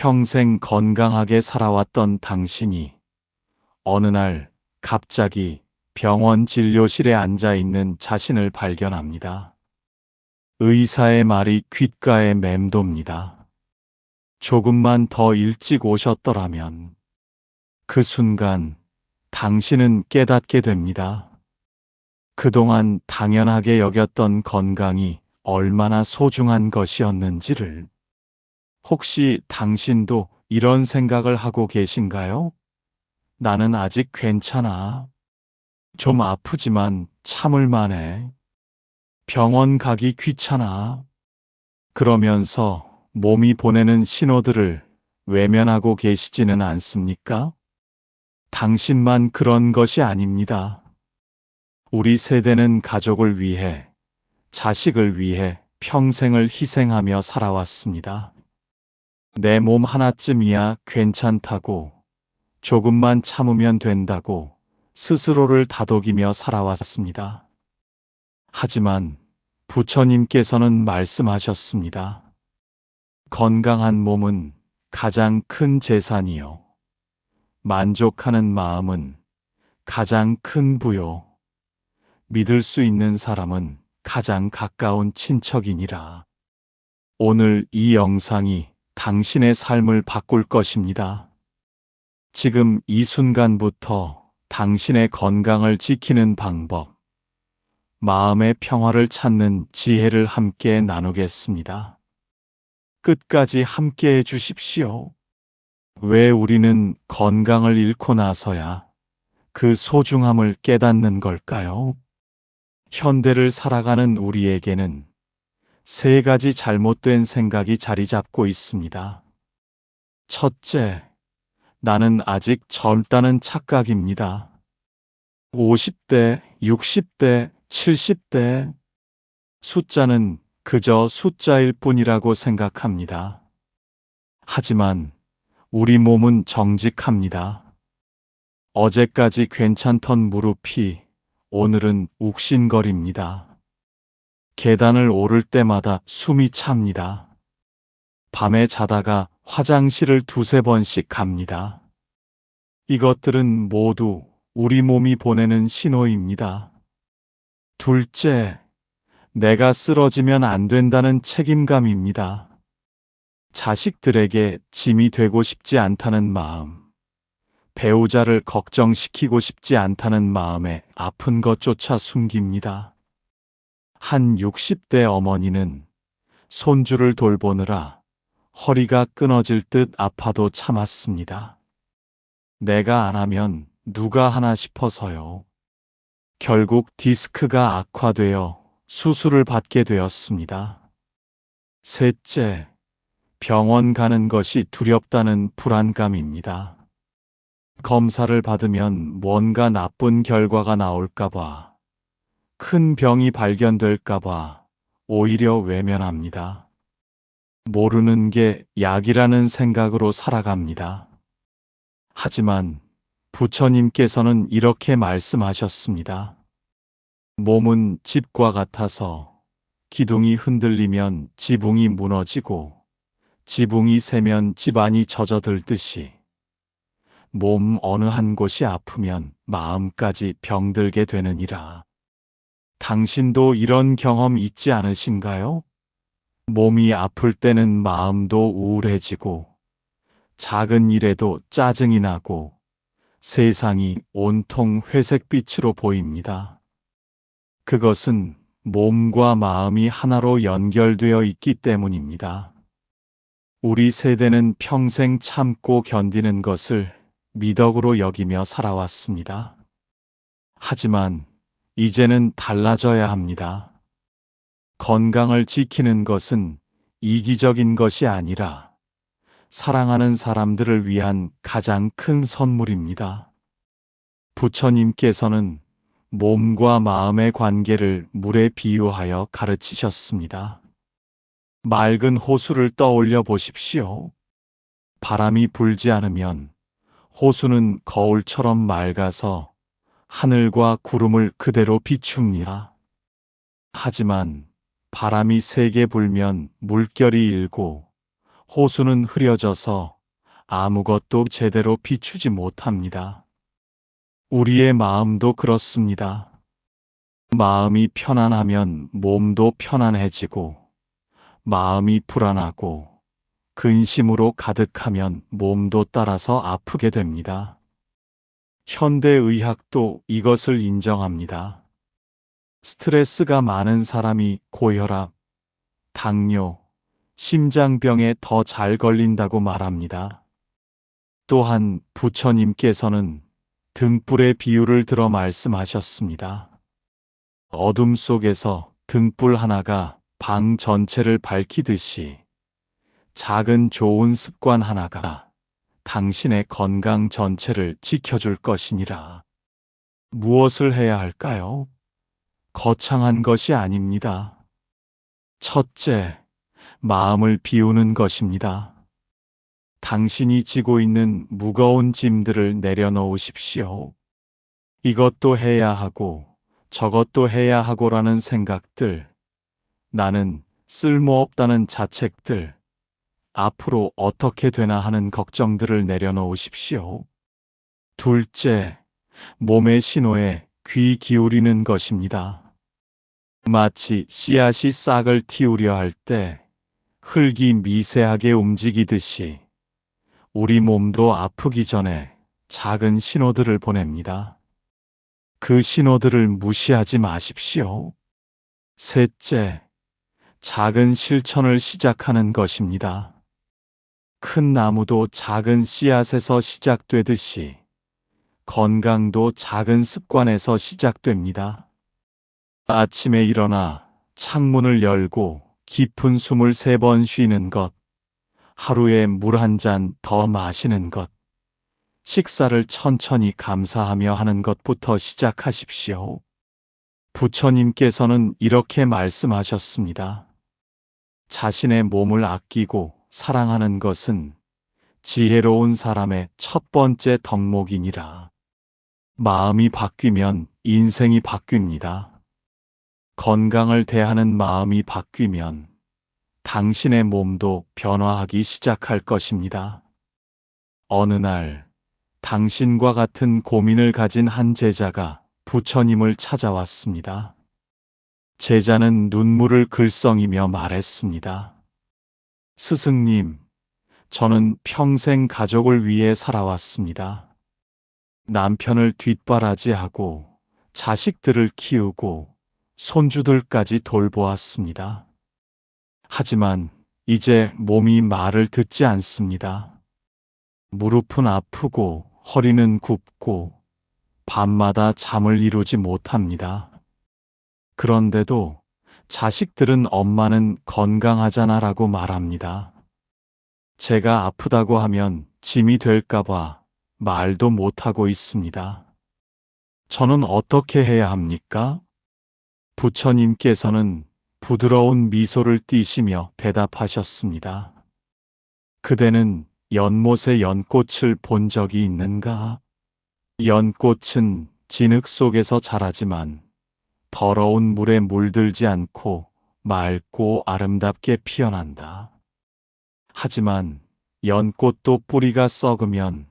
평생 건강하게 살아왔던 당신이 어느 날 갑자기 병원 진료실에 앉아 있는 자신을 발견합니다. 의사의 말이 귓가에 맴돕니다. 조금만 더 일찍 오셨더라면. 그 순간 당신은 깨닫게 됩니다. 그동안 당연하게 여겼던 건강이 얼마나 소중한 것이었는지를. 혹시 당신도 이런 생각을 하고 계신가요? 나는 아직 괜찮아. 좀 아프지만 참을 만해. 병원 가기 귀찮아. 그러면서 몸이 보내는 신호들을 외면하고 계시지는 않습니까? 당신만 그런 것이 아닙니다. 우리 세대는 가족을 위해, 자식을 위해 평생을 희생하며 살아왔습니다. 내 몸 하나쯤이야 괜찮다고, 조금만 참으면 된다고 스스로를 다독이며 살아왔습니다. 하지만 부처님께서는 말씀하셨습니다. 건강한 몸은 가장 큰 재산이요. 만족하는 마음은 가장 큰 부요. 믿을 수 있는 사람은 가장 가까운 친척이니라. 오늘 이 영상이 당신의 삶을 바꿀 것입니다. 지금 이 순간부터 당신의 건강을 지키는 방법, 마음의 평화를 찾는 지혜를 함께 나누겠습니다. 끝까지 함께 해 주십시오. 왜 우리는 건강을 잃고 나서야 그 소중함을 깨닫는 걸까요? 현대를 살아가는 우리에게는 세 가지 잘못된 생각이 자리 잡고 있습니다. 첫째, 나는 아직 젊다는 착각입니다. 50대, 60대, 70대. 숫자는 그저 숫자일 뿐이라고 생각합니다. 하지만 우리 몸은 정직합니다. 어제까지 괜찮던 무릎이 오늘은 욱신거립니다. 계단을 오를 때마다 숨이 찹니다. 밤에 자다가 화장실을 두세 번씩 갑니다. 이것들은 모두 우리 몸이 보내는 신호입니다. 둘째, 내가 쓰러지면 안 된다는 책임감입니다. 자식들에게 짐이 되고 싶지 않다는 마음, 배우자를 걱정시키고 싶지 않다는 마음에 아픈 것조차 숨깁니다. 한 60대 어머니는 손주를 돌보느라 허리가 끊어질 듯 아파도 참았습니다. 내가 안 하면 누가 하나 싶어서요. 결국 디스크가 악화되어 수술을 받게 되었습니다. 셋째, 병원 가는 것이 두렵다는 불안감입니다. 검사를 받으면 뭔가 나쁜 결과가 나올까봐, 큰 병이 발견될까봐 오히려 외면합니다. 모르는 게 약이라는 생각으로 살아갑니다. 하지만 부처님께서는 이렇게 말씀하셨습니다. 몸은 집과 같아서 기둥이 흔들리면 지붕이 무너지고 지붕이 새면 집안이 젖어들듯이 몸 어느 한 곳이 아프면 마음까지 병들게 되느니라. 당신도 이런 경험 있지 않으신가요? 몸이 아플 때는 마음도 우울해지고 작은 일에도 짜증이 나고 세상이 온통 회색빛으로 보입니다. 그것은 몸과 마음이 하나로 연결되어 있기 때문입니다. 우리 세대는 평생 참고 견디는 것을 미덕으로 여기며 살아왔습니다. 하지만 이제는 달라져야 합니다. 건강을 지키는 것은 이기적인 것이 아니라 사랑하는 사람들을 위한 가장 큰 선물입니다. 부처님께서는 몸과 마음의 관계를 물에 비유하여 가르치셨습니다. 맑은 호수를 떠올려 보십시오. 바람이 불지 않으면 호수는 거울처럼 맑아서 하늘과 구름을 그대로 비춥니다. 하지만 바람이 세게 불면 물결이 일고 호수는 흐려져서 아무것도 제대로 비추지 못합니다. 우리의 마음도 그렇습니다. 마음이 편안하면 몸도 편안해지고, 마음이 불안하고 근심으로 가득하면 몸도 따라서 아프게 됩니다. 현대의학도 이것을 인정합니다. 스트레스가 많은 사람이 고혈압, 당뇨, 심장병에 더 잘 걸린다고 말합니다. 또한 부처님께서는 등불의 비유를 들어 말씀하셨습니다. 어둠 속에서 등불 하나가 방 전체를 밝히듯이 작은 좋은 습관 하나가 당신의 건강 전체를 지켜줄 것이니라. 무엇을 해야 할까요? 거창한 것이 아닙니다. 첫째, 마음을 비우는 것입니다. 당신이 지고 있는 무거운 짐들을 내려놓으십시오. 이것도 해야 하고 저것도 해야 하고라는 생각들, 나는 쓸모없다는 자책들, 앞으로 어떻게 되나 하는 걱정들을 내려놓으십시오. 둘째, 몸의 신호에 귀 기울이는 것입니다. 마치 씨앗이 싹을 틔우려 할 때 흙이 미세하게 움직이듯이 우리 몸도 아프기 전에 작은 신호들을 보냅니다. 그 신호들을 무시하지 마십시오. 셋째, 작은 실천을 시작하는 것입니다. 큰 나무도 작은 씨앗에서 시작되듯이 건강도 작은 습관에서 시작됩니다. 아침에 일어나 창문을 열고 깊은 숨을 3번 쉬는 것, 하루에 물 한 잔 더 마시는 것, 식사를 천천히 감사하며 하는 것부터 시작하십시오. 부처님께서는 이렇게 말씀하셨습니다. 자신의 몸을 아끼고 사랑하는 것은 지혜로운 사람의 첫 번째 덕목이니라. 마음이 바뀌면 인생이 바뀝니다. 건강을 대하는 마음이 바뀌면 당신의 몸도 변화하기 시작할 것입니다. 어느 날 당신과 같은 고민을 가진 한 제자가 부처님을 찾아왔습니다. 제자는 눈물을 글썽이며 말했습니다. 스승님, 저는 평생 가족을 위해 살아왔습니다. 남편을 뒷바라지하고 자식들을 키우고 손주들까지 돌보았습니다. 하지만 이제 몸이 말을 듣지 않습니다. 무릎은 아프고 허리는 굽고 밤마다 잠을 이루지 못합니다. 그런데도 자식들은 엄마는 건강하잖아라고 말합니다. 제가 아프다고 하면 짐이 될까봐 말도 못하고 있습니다. 저는 어떻게 해야 합니까? 부처님께서는 부드러운 미소를 띠시며 대답하셨습니다. 그대는 연못의 연꽃을 본 적이 있는가? 연꽃은 진흙 속에서 자라지만 더러운 물에 물들지 않고 맑고 아름답게 피어난다. 하지만 연꽃도 뿌리가 썩으면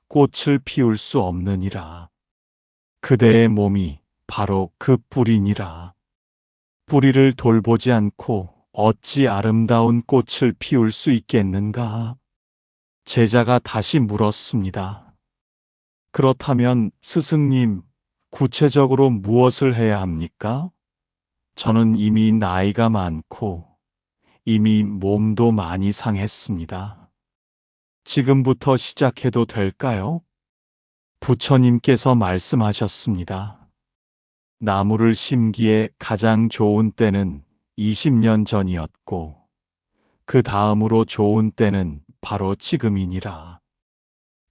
꽃을 피울 수 없느니라. 그대의 몸이 바로 그 뿌리니라. 뿌리를 돌보지 않고 어찌 아름다운 꽃을 피울 수 있겠는가? 제자가 다시 물었습니다. 그렇다면 스승님, 구체적으로 무엇을 해야 합니까? 저는 이미 나이가 많고 이미 몸도 많이 상했습니다. 지금부터 시작해도 될까요? 부처님께서 말씀하셨습니다. 나무를 심기에 가장 좋은 때는 20년 전이었고 그 다음으로 좋은 때는 바로 지금이니라.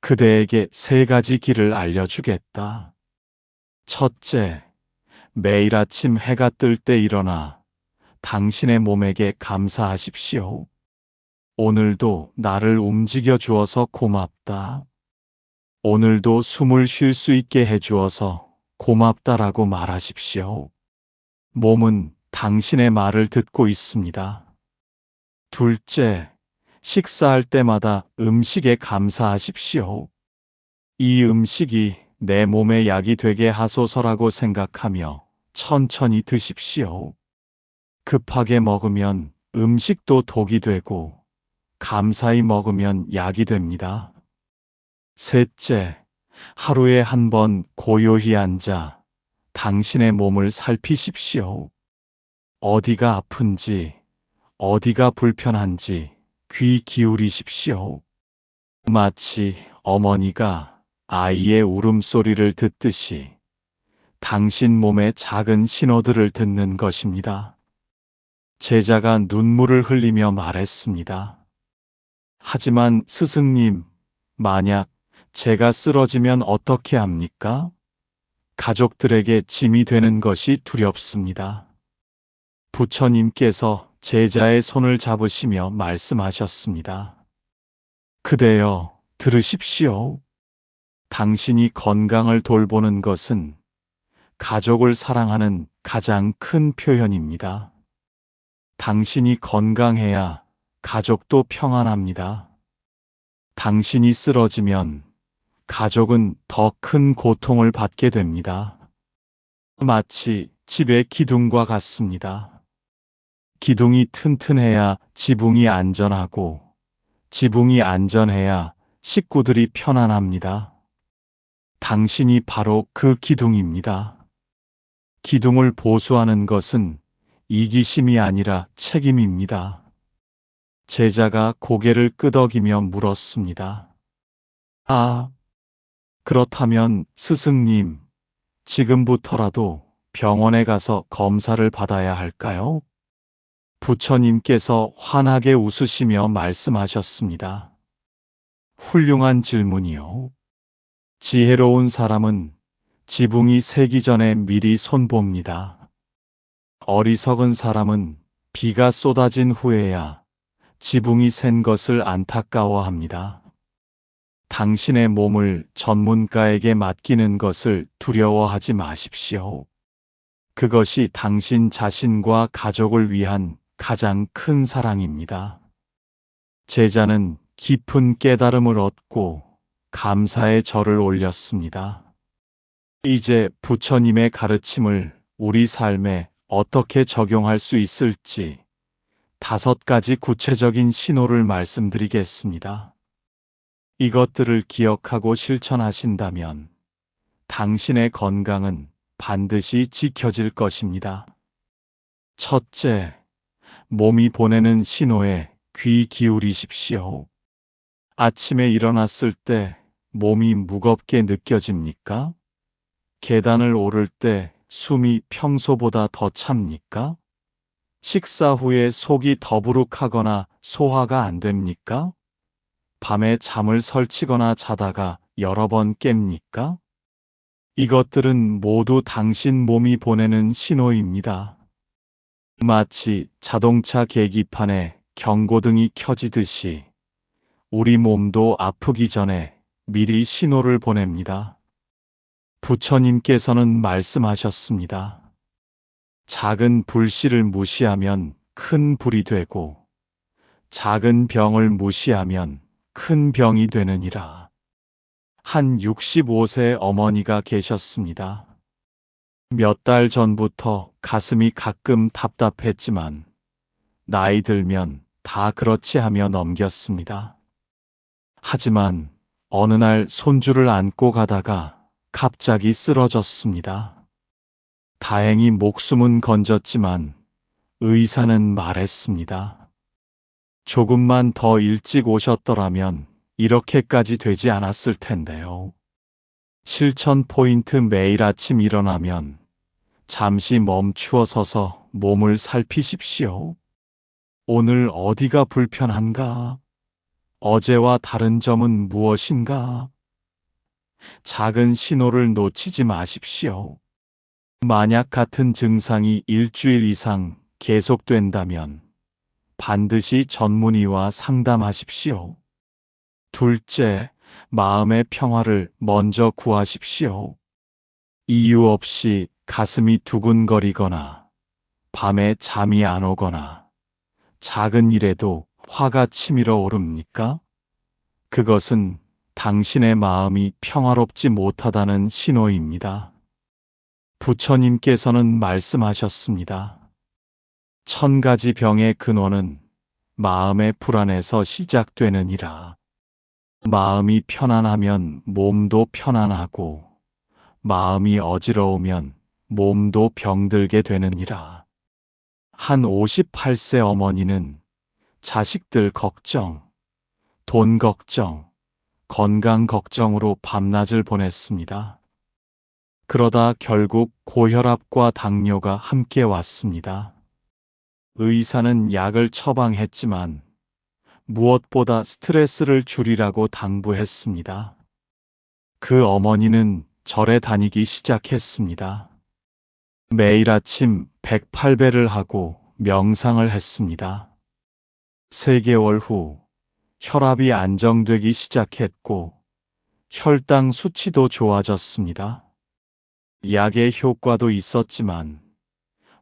그대에게 3가지 길을 알려주겠다. 첫째, 매일 아침 해가 뜰 때 일어나 당신의 몸에게 감사하십시오. 오늘도 나를 움직여 주어서 고맙다. 오늘도 숨을 쉴 수 있게 해주어서 고맙다라고 말하십시오. 몸은 당신의 말을 듣고 있습니다. 둘째, 식사할 때마다 음식에 감사하십시오. 이 음식이 내 몸에 약이 되게 하소서라고 생각하며 천천히 드십시오. 급하게 먹으면 음식도 독이 되고 감사히 먹으면 약이 됩니다. 셋째, 하루에 한 번 고요히 앉아 당신의 몸을 살피십시오. 어디가 아픈지, 어디가 불편한지 귀 기울이십시오. 마치 어머니가 아이의 울음소리를 듣듯이 당신 몸의 작은 신호들을 듣는 것입니다. 제자가 눈물을 흘리며 말했습니다. 하지만 스승님, 만약 제가 쓰러지면 어떻게 합니까? 가족들에게 짐이 되는 것이 두렵습니다. 부처님께서 제자의 손을 잡으시며 말씀하셨습니다. 그대여, 들으십시오. 당신이 건강을 돌보는 것은 가족을 사랑하는 가장 큰 표현입니다. 당신이 건강해야 가족도 평안합니다. 당신이 쓰러지면 가족은 더 큰 고통을 받게 됩니다. 마치 집의 기둥과 같습니다. 기둥이 튼튼해야 지붕이 안전하고 지붕이 안전해야 식구들이 편안합니다. 당신이 바로 그 기둥입니다. 기둥을 보수하는 것은 이기심이 아니라 책임입니다. 제자가 고개를 끄덕이며 물었습니다. 아, 그렇다면 스승님, 지금부터라도 병원에 가서 검사를 받아야 할까요? 부처님께서 환하게 웃으시며 말씀하셨습니다. 훌륭한 질문이요. 지혜로운 사람은 지붕이 새기 전에 미리 손봅니다. 어리석은 사람은 비가 쏟아진 후에야 지붕이 샌 것을 안타까워합니다. 당신의 몸을 전문가에게 맡기는 것을 두려워하지 마십시오. 그것이 당신 자신과 가족을 위한 가장 큰 사랑입니다. 제자는 깊은 깨달음을 얻고 감사의 절을 올렸습니다. 이제 부처님의 가르침을 우리 삶에 어떻게 적용할 수 있을지 5가지 구체적인 신호를 말씀드리겠습니다. 이것들을 기억하고 실천하신다면 당신의 건강은 반드시 지켜질 것입니다. 첫째, 몸이 보내는 신호에 귀 기울이십시오. 아침에 일어났을 때 몸이 무겁게 느껴집니까? 계단을 오를 때 숨이 평소보다 더 찹니까? 식사 후에 속이 더부룩하거나 소화가 안 됩니까? 밤에 잠을 설치거나 자다가 여러 번 깹니까? 이것들은 모두 당신 몸이 보내는 신호입니다. 마치 자동차 계기판에 경고등이 켜지듯이 우리 몸도 아프기 전에 미리 신호를 보냅니다. 부처님께서는 말씀하셨습니다. 작은 불씨를 무시하면 큰 불이 되고 작은 병을 무시하면 큰 병이 되느니라. 한 65세 어머니가 계셨습니다. 몇 달 전부터 가슴이 가끔 답답했지만 나이 들면 다 그렇지 하며 넘겼습니다. 하지만 어느 날 손주를 안고 가다가 갑자기 쓰러졌습니다. 다행히 목숨은 건졌지만 의사는 말했습니다. 조금만 더 일찍 오셨더라면 이렇게까지 되지 않았을 텐데요. 실천 포인트: 매일 아침 일어나면 잠시 멈추어 서서 몸을 살피십시오. 오늘 어디가 불편한가? 어제와 다른 점은 무엇인가? 작은 신호를 놓치지 마십시오. 만약 같은 증상이 일주일 이상 계속된다면 반드시 전문의와 상담하십시오. 둘째, 마음의 평화를 먼저 구하십시오. 이유 없이 가슴이 두근거리거나 밤에 잠이 안 오거나 작은 일에도 화가 치밀어 오릅니까? 그것은 당신의 마음이 평화롭지 못하다는 신호입니다. 부처님께서는 말씀하셨습니다. 1000가지 병의 근원은 마음의 불안에서 시작되느니라. 마음이 편안하면 몸도 편안하고, 마음이 어지러우면 몸도 병들게 되느니라. 한 58세 어머니는 자식들 걱정, 돈 걱정, 건강 걱정으로 밤낮을 보냈습니다. 그러다 결국 고혈압과 당뇨가 함께 왔습니다. 의사는 약을 처방했지만 무엇보다 스트레스를 줄이라고 당부했습니다. 그 어머니는 절에 다니기 시작했습니다. 매일 아침 108배를 하고 명상을 했습니다. 3개월 후 혈압이 안정되기 시작했고 혈당 수치도 좋아졌습니다. 약의 효과도 있었지만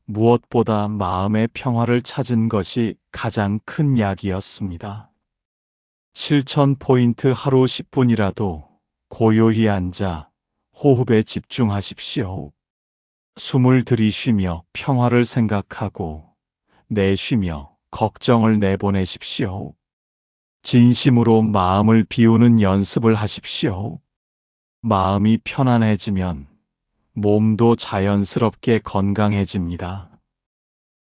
무엇보다 마음의 평화를 찾은 것이 가장 큰 약이었습니다. 실천 포인트 하루 10분이라도 고요히 앉아 호흡에 집중하십시오. 숨을 들이쉬며 평화를 생각하고 내쉬며 걱정을 내보내십시오. 진심으로 마음을 비우는 연습을 하십시오. 마음이 편안해지면 몸도 자연스럽게 건강해집니다.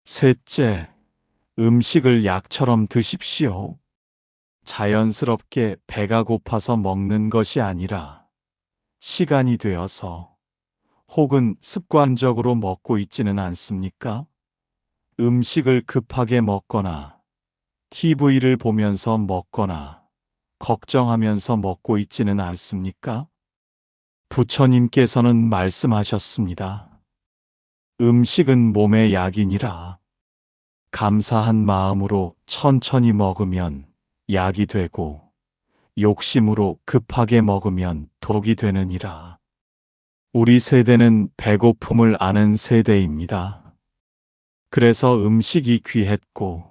셋째, 음식을 약처럼 드십시오. 자연스럽게 배가 고파서 먹는 것이 아니라 시간이 되어서 혹은 습관적으로 먹고 있지는 않습니까? 음식을 급하게 먹거나 TV를 보면서 먹거나 걱정하면서 먹고 있지는 않습니까? 부처님께서는 말씀하셨습니다. 음식은 몸의 약이니라. 감사한 마음으로 천천히 먹으면 약이 되고 욕심으로 급하게 먹으면 독이 되느니라. 우리 세대는 배고픔을 아는 세대입니다. 그래서 음식이 귀했고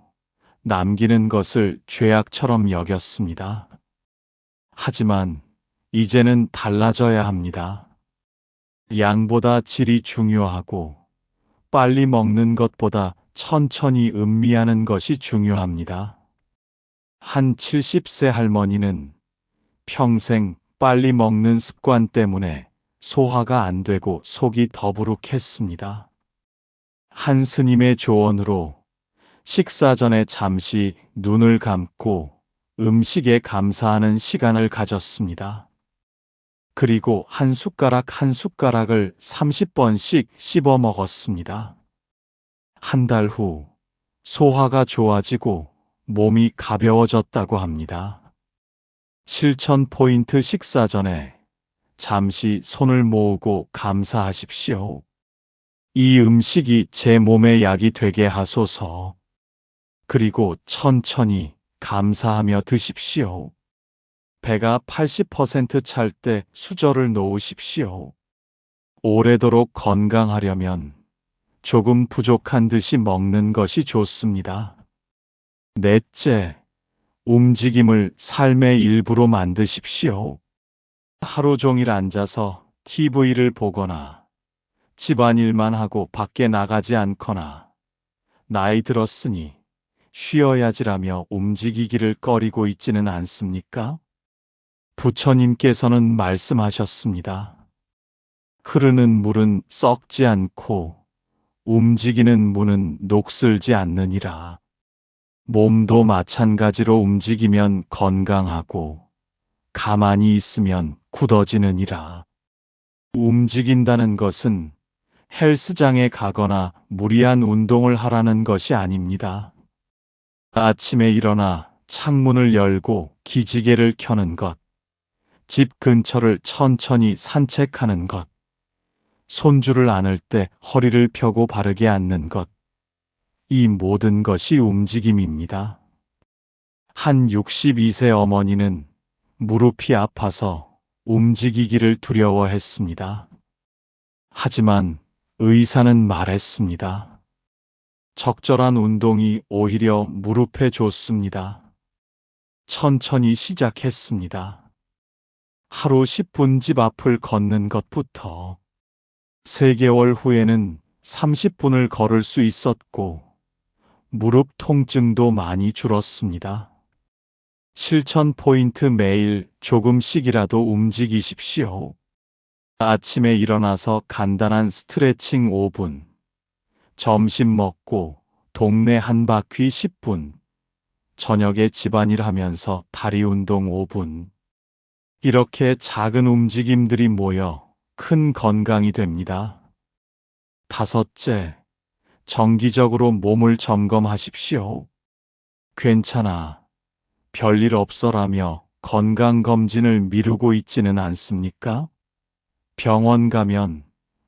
남기는 것을 죄악처럼 여겼습니다. 하지만 이제는 달라져야 합니다. 양보다 질이 중요하고 빨리 먹는 것보다 천천히 음미하는 것이 중요합니다. 한 70세 할머니는 평생 빨리 먹는 습관 때문에 소화가 안 되고 속이 더부룩했습니다. 한 스님의 조언으로 식사 전에 잠시 눈을 감고 음식에 감사하는 시간을 가졌습니다. 그리고 한 숟가락 한 숟가락을 30번씩 씹어 먹었습니다. 한 달 후 소화가 좋아지고 몸이 가벼워졌다고 합니다. 실천 포인트 식사 전에 잠시 손을 모으고 감사하십시오. 이 음식이 제 몸의 약이 되게 하소서. 그리고 천천히 감사하며 드십시오. 배가 80% 찰 때 수저를 놓으십시오. 오래도록 건강하려면 조금 부족한 듯이 먹는 것이 좋습니다. 넷째, 움직임을 삶의 일부로 만드십시오. 하루 종일 앉아서 TV를 보거나 집안일만 하고 밖에 나가지 않거나 나이 들었으니 쉬어야지라며 움직이기를 꺼리고 있지는 않습니까? 부처님께서는 말씀하셨습니다. 흐르는 물은 썩지 않고 움직이는 문은 녹슬지 않느니라. 몸도 마찬가지로 움직이면 건강하고 가만히 있으면 굳어지느니라. 움직인다는 것은 헬스장에 가거나 무리한 운동을 하라는 것이 아닙니다. 아침에 일어나 창문을 열고 기지개를 켜는 것, 집 근처를 천천히 산책하는 것, 손주를 안을 때 허리를 펴고 바르게 앉는 것, 이 모든 것이 움직임입니다. 한 62세 어머니는 무릎이 아파서 움직이기를 두려워했습니다. 하지만 의사는 말했습니다. 적절한 운동이 오히려 무릎에 좋습니다. 천천히 시작했습니다. 하루 10분 집 앞을 걷는 것부터 3개월 후에는 30분을 걸을 수 있었고 무릎 통증도 많이 줄었습니다. 실천 포인트: 매일 조금씩이라도 움직이십시오. 아침에 일어나서 간단한 스트레칭 5분, 점심 먹고 동네 한 바퀴 10분, 저녁에 집안일 하면서 다리 운동 5분. 이렇게 작은 움직임들이 모여 큰 건강이 됩니다. 5째, 정기적으로 몸을 점검하십시오. 괜찮아, 별일 없어라며 건강검진을 미루고 있지는 않습니까? 병원 가면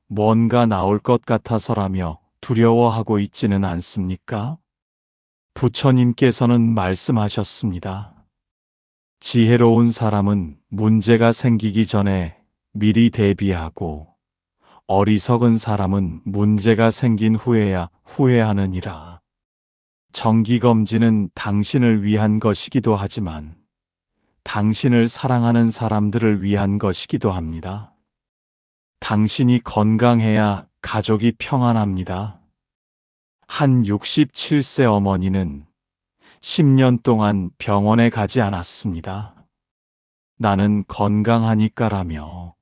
뭔가 나올 것 같아서라며 두려워하고 있지는 않습니까? 부처님께서는 말씀하셨습니다. 지혜로운 사람은 문제가 생기기 전에 미리 대비하고 어리석은 사람은 문제가 생긴 후에야 후회하느니라. 정기검진은 당신을 위한 것이기도 하지만 당신을 사랑하는 사람들을 위한 것이기도 합니다. 당신이 건강해야 가족이 평안합니다. 한 67세 어머니는 10년 동안 병원에 가지 않았습니다. 나는 건강하니까라며.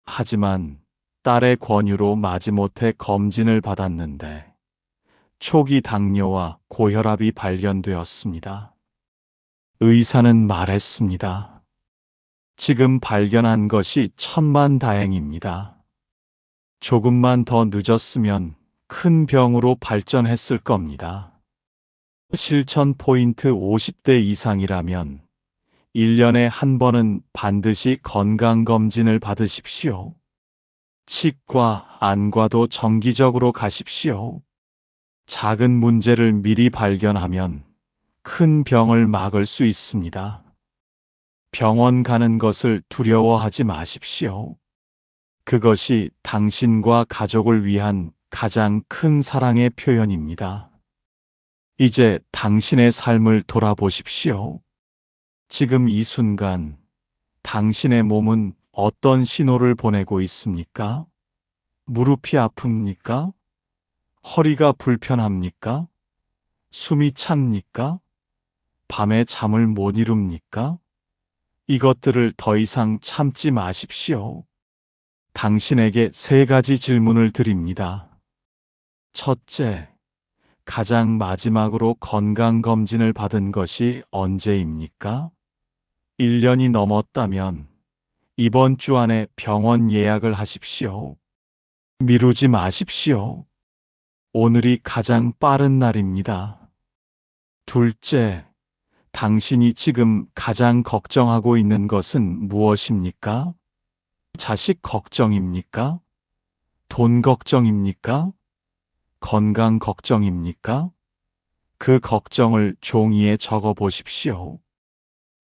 하지만 딸의 권유로 마지못해 검진을 받았는데 초기 당뇨와 고혈압이 발견되었습니다. 의사는 말했습니다. 지금 발견한 것이 천만다행입니다. 조금만 더 늦었으면 큰 병으로 발전했을 겁니다. 실천 포인트: 50대 이상이라면 1년에 한 번은 반드시 건강검진을 받으십시오. 치과, 안과도 정기적으로 가십시오. 작은 문제를 미리 발견하면 큰 병을 막을 수 있습니다. 병원 가는 것을 두려워하지 마십시오. 그것이 당신과 가족을 위한 가장 큰 사랑의 표현입니다. 이제 당신의 삶을 돌아보십시오. 지금 이 순간 당신의 몸은 어떤 신호를 보내고 있습니까? 무릎이 아픕니까? 허리가 불편합니까? 숨이 찹니까? 밤에 잠을 못 이룹니까? 이것들을 더 이상 참지 마십시오. 당신에게 3가지 질문을 드립니다. 첫째, 가장 마지막으로 건강검진을 받은 것이 언제입니까? 1년이 넘었다면 이번 주 안에 병원 예약을 하십시오. 미루지 마십시오. 오늘이 가장 빠른 날입니다. 둘째, 당신이 지금 가장 걱정하고 있는 것은 무엇입니까? 자식 걱정입니까? 돈 걱정입니까? 건강 걱정입니까? 그 걱정을 종이에 적어 보십시오.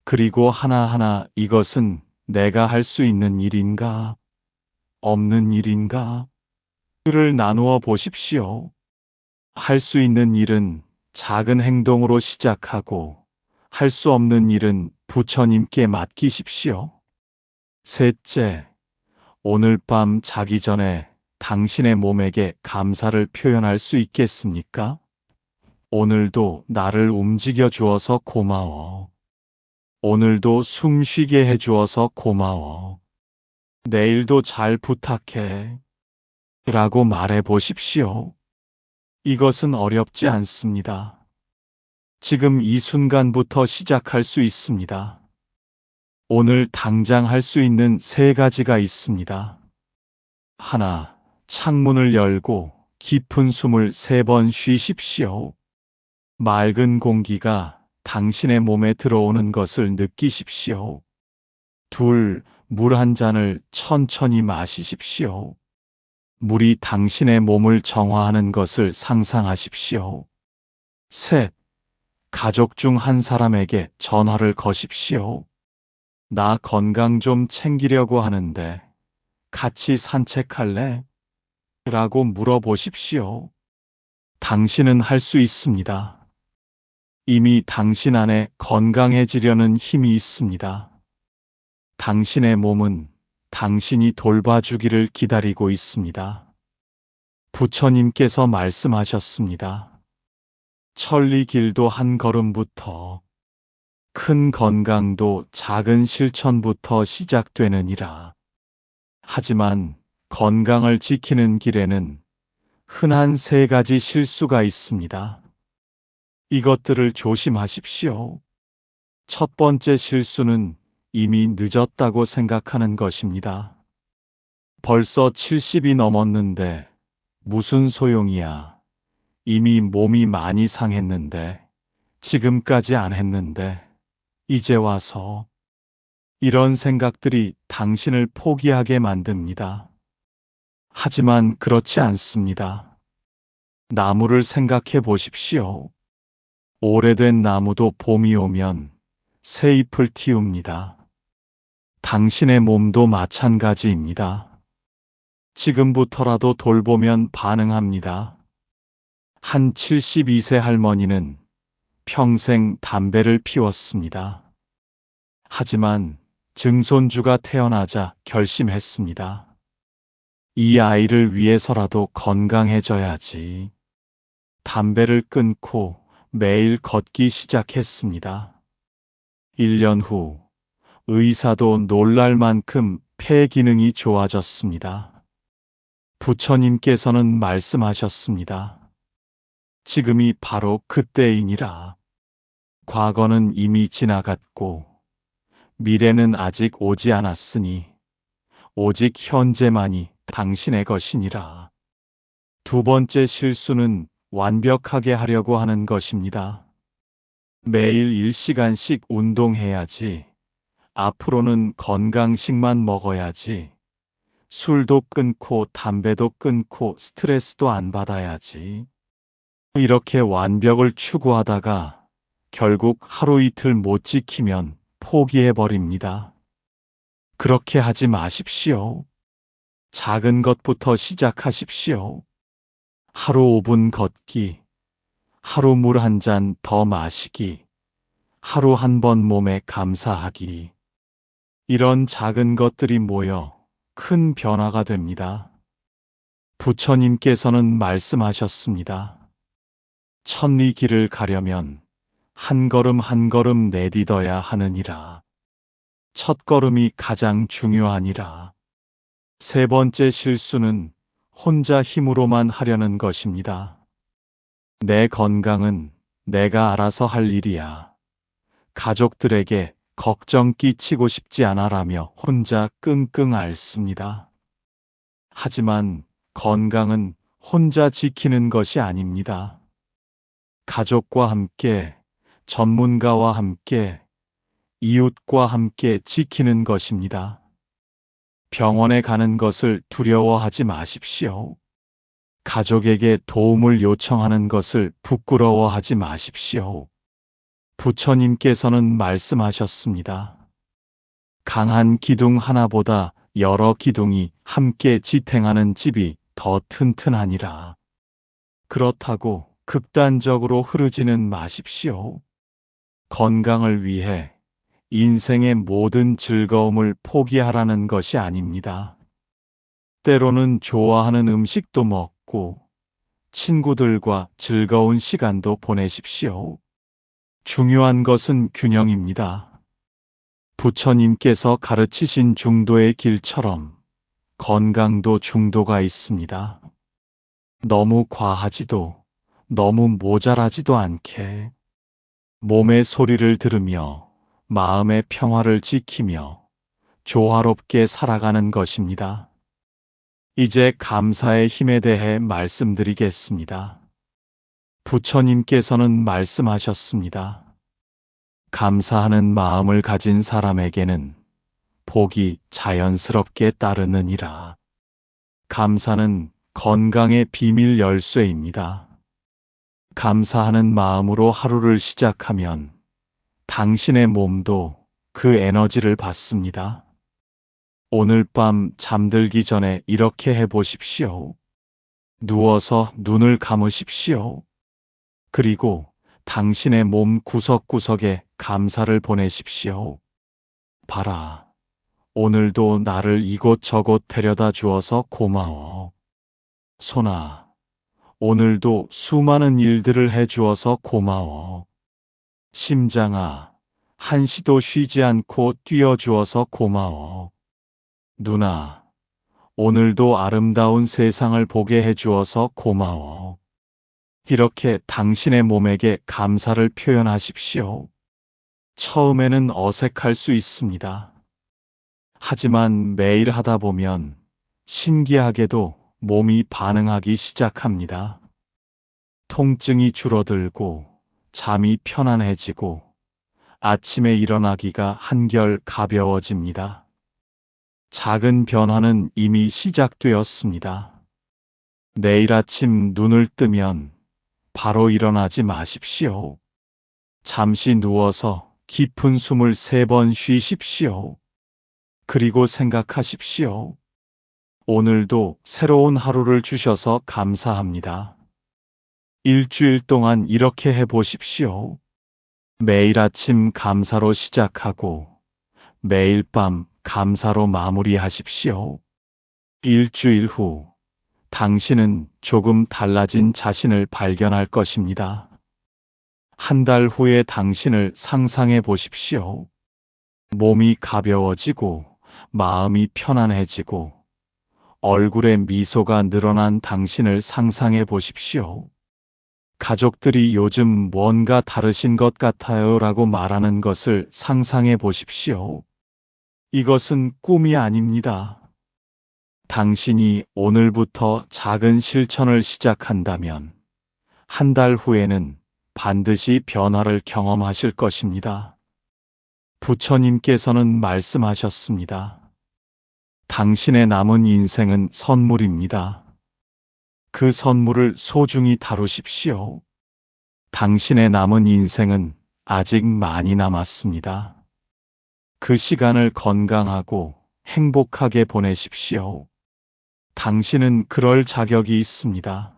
그리고 하나하나 이것은 내가 할 수 있는 일인가? 없는 일인가? 를 나누어 보십시오. 할 수 있는 일은 작은 행동으로 시작하고 할 수 없는 일은 부처님께 맡기십시오. 셋째, 오늘 밤 자기 전에 당신의 몸에게 감사를 표현할 수 있겠습니까? 오늘도 나를 움직여 주어서 고마워. 오늘도 숨 쉬게 해 주어서 고마워. 내일도 잘 부탁해. 라고 말해 보십시오. 이것은 어렵지 않습니다. 지금 이 순간부터 시작할 수 있습니다. 오늘 당장 할 수 있는 3가지가 있습니다. 하나, 창문을 열고 깊은 숨을 3번 쉬십시오. 맑은 공기가 당신의 몸에 들어오는 것을 느끼십시오. 둘, 물 한 잔을 천천히 마시십시오. 물이 당신의 몸을 정화하는 것을 상상하십시오. 셋, 가족 중 한 사람에게 전화를 거십시오. 나 건강 좀 챙기려고 하는데 같이 산책할래? 라고 물어보십시오. 당신은 할 수 있습니다. 이미 당신 안에 건강해지려는 힘이 있습니다. 당신의 몸은 당신이 돌봐주기를 기다리고 있습니다. 부처님께서 말씀하셨습니다. 천리 길도 한 걸음부터, 큰 건강도 작은 실천부터 시작되느니라. 하지만 건강을 지키는 길에는 흔한 세 가지 실수가 있습니다. 이것들을 조심하십시오. 첫 번째 실수는 이미 늦었다고 생각하는 것입니다. 벌써 70이 넘었는데 무슨 소용이야. 이미 몸이 많이 상했는데, 지금까지 안 했는데, 이제 와서. 이런 생각들이 당신을 포기하게 만듭니다. 하지만 그렇지 않습니다. 나무를 생각해 보십시오. 오래된 나무도 봄이 오면 새 잎을 틔웁니다. 당신의 몸도 마찬가지입니다. 지금부터라도 돌보면 반응합니다. 한 72세 할머니는 평생 담배를 피웠습니다. 하지만 증손주가 태어나자 결심했습니다. 이 아이를 위해서라도 건강해져야지. 담배를 끊고 매일 걷기 시작했습니다. 1년 후 의사도 놀랄 만큼 폐 기능이 좋아졌습니다. 부처님께서는 말씀하셨습니다. 지금이 바로 그때이니라. 과거는 이미 지나갔고 미래는 아직 오지 않았으니 오직 현재만이 당신의 것이니라. 두 번째 실수는 완벽하게 하려고 하는 것입니다. 매일 1시간씩 운동해야지. 앞으로는 건강식만 먹어야지. 술도 끊고 담배도 끊고 스트레스도 안 받아야지. 이렇게 완벽을 추구하다가 결국 하루 이틀 못 지키면 포기해버립니다. 그렇게 하지 마십시오. 작은 것부터 시작하십시오. 하루 5분 걷기, 하루 물 한 잔 더 마시기, 하루 한 번 몸에 감사하기. 이런 작은 것들이 모여 큰 변화가 됩니다. 부처님께서는 말씀하셨습니다. 천리 길을 가려면 한 걸음 한 걸음 내딛어야 하느니라. 첫 걸음이 가장 중요하니라. 세 번째 실수는 혼자 힘으로만 하려는 것입니다. 내 건강은 내가 알아서 할 일이야. 가족들에게 걱정 끼치고 싶지 않아라며 혼자 끙끙 앓습니다. 하지만 건강은 혼자 지키는 것이 아닙니다. 가족과 함께, 전문가와 함께, 이웃과 함께 지키는 것입니다. 병원에 가는 것을 두려워하지 마십시오. 가족에게 도움을 요청하는 것을 부끄러워하지 마십시오. 부처님께서는 말씀하셨습니다. 강한 기둥 하나보다 여러 기둥이 함께 지탱하는 집이 더 튼튼하니라. 그렇다고 극단적으로 흐르지는 마십시오. 건강을 위해 인생의 모든 즐거움을 포기하라는 것이 아닙니다. 때로는 좋아하는 음식도 먹고 친구들과 즐거운 시간도 보내십시오. 중요한 것은 균형입니다. 부처님께서 가르치신 중도의 길처럼 건강도 중도가 있습니다. 너무 과하지도 너무 모자라지도 않게 몸의 소리를 들으며 마음의 평화를 지키며 조화롭게 살아가는 것입니다. 이제 감사의 힘에 대해 말씀드리겠습니다. 부처님께서는 말씀하셨습니다. 감사하는 마음을 가진 사람에게는 복이 자연스럽게 따르느니라. 감사는 건강의 비밀 열쇠입니다. 감사하는 마음으로 하루를 시작하면 당신의 몸도 그 에너지를 받습니다. 오늘 밤 잠들기 전에 이렇게 해보십시오. 누워서 눈을 감으십시오. 그리고 당신의 몸 구석구석에 감사를 보내십시오. 봐라. 오늘도 나를 이곳저곳 데려다 주어서 고마워. 손아, 오늘도 수많은 일들을 해주어서 고마워. 심장아, 한시도 쉬지 않고 뛰어주어서 고마워. 누나, 오늘도 아름다운 세상을 보게 해주어서 고마워. 이렇게 당신의 몸에게 감사를 표현하십시오. 처음에는 어색할 수 있습니다. 하지만 매일 하다 보면 신기하게도 몸이 반응하기 시작합니다. 통증이 줄어들고 잠이 편안해지고 아침에 일어나기가 한결 가벼워집니다. 작은 변화는 이미 시작되었습니다. 내일 아침 눈을 뜨면 바로 일어나지 마십시오. 잠시 누워서 깊은 숨을 3번 쉬십시오. 그리고 생각하십시오. 오늘도 새로운 하루를 주셔서 감사합니다. 일주일 동안 이렇게 해보십시오. 매일 아침 감사로 시작하고 매일 밤 감사로 마무리하십시오. 일주일 후 당신은 조금 달라진 자신을 발견할 것입니다. 한 달 후의 당신을 상상해 보십시오. 몸이 가벼워지고 마음이 편안해지고 얼굴에 미소가 늘어난 당신을 상상해 보십시오. 가족들이 요즘 뭔가 다르신 것 같아요 라고 말하는 것을 상상해 보십시오. 이것은 꿈이 아닙니다. 당신이 오늘부터 작은 실천을 시작한다면 한 달 후에는 반드시 변화를 경험하실 것입니다. 부처님께서는 말씀하셨습니다. 당신의 남은 인생은 선물입니다. 그 선물을 소중히 다루십시오. 당신의 남은 인생은 아직 많이 남았습니다. 그 시간을 건강하고 행복하게 보내십시오. 당신은 그럴 자격이 있습니다.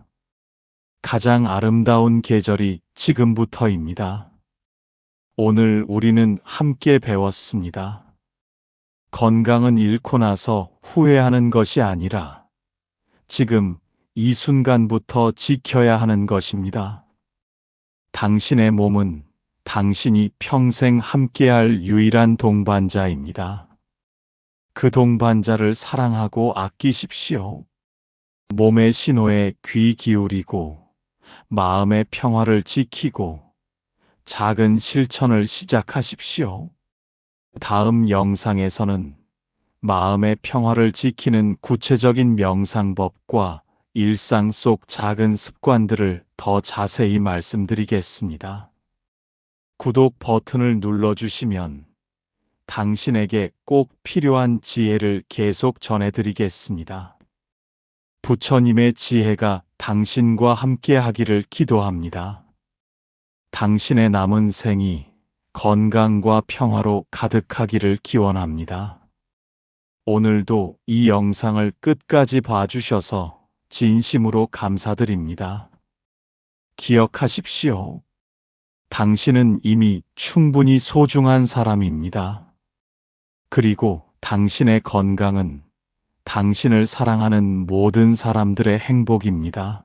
가장 아름다운 계절이 지금부터입니다. 오늘 우리는 함께 배웠습니다. 건강은 잃고 나서 후회하는 것이 아니라 지금 이 순간부터 지켜야 하는 것입니다. 당신의 몸은 당신이 평생 함께할 유일한 동반자입니다. 그 동반자를 사랑하고 아끼십시오. 몸의 신호에 귀 기울이고 마음의 평화를 지키고 작은 실천을 시작하십시오. 다음 영상에서는 마음의 평화를 지키는 구체적인 명상법과 일상 속 작은 습관들을 더 자세히 말씀드리겠습니다. 구독 버튼을 눌러주시면 당신에게 꼭 필요한 지혜를 계속 전해드리겠습니다. 부처님의 지혜가 당신과 함께 하기를 기도합니다. 당신의 남은 생이 건강과 평화로 가득하기를 기원합니다. 오늘도 이 영상을 끝까지 봐주셔서 진심으로 감사드립니다. 기억하십시오. 당신은 이미 충분히 소중한 사람입니다. 그리고 당신의 건강은 당신을 사랑하는 모든 사람들의 행복입니다.